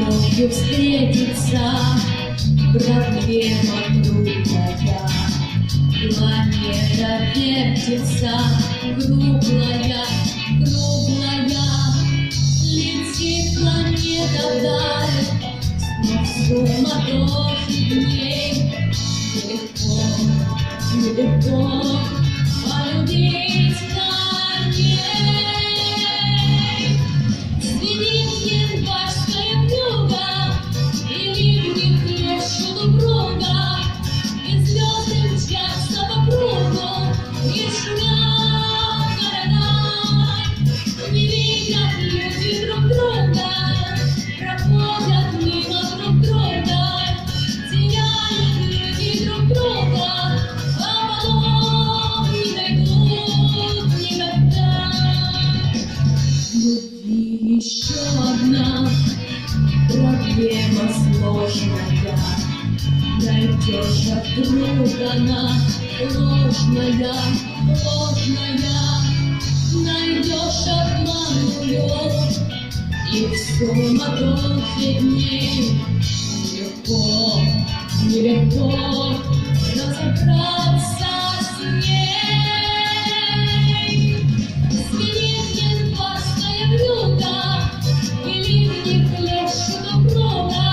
ночью встретиться, проблема трудная. Планета вертится, круглая, круглая. Летит планета вдаль, снова суматохи дней. Нелегко, нелегко полюбить коней. Звенит январская вьюга, и ливни хлещут упруга, и звезды мчатся по кругу, и шумят города. Не видят люди друг друга, проходят мимо друг друга, теряют люди друг друга, а потом не дойдут никогда. Любви еще одна проблема сложная. Найдешь, а вдруг она ложная, ложная. Найдешь обманную, и в суматохе дней нелегко, нелегко разобраться с ней. Звенит январская вьюга, и ливни хлещут упруга,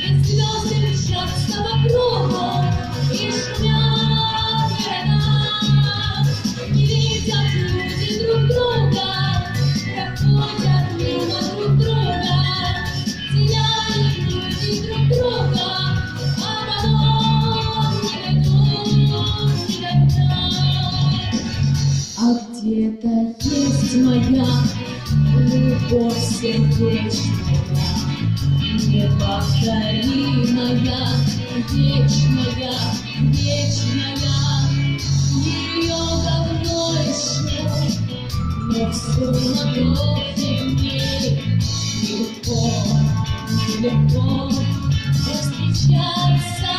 и звезды мчатся по кругу, и шумят города. Не видят люди друг друга, проходят мимо друг друга, теряют люди друг друга, а потом не дойдут никогда. А где-то есть моя любовь сердечная, неповторимая, вечная, вечная. Ее давно ищу, но в суматохе дней нелегко, нелегко встречаться.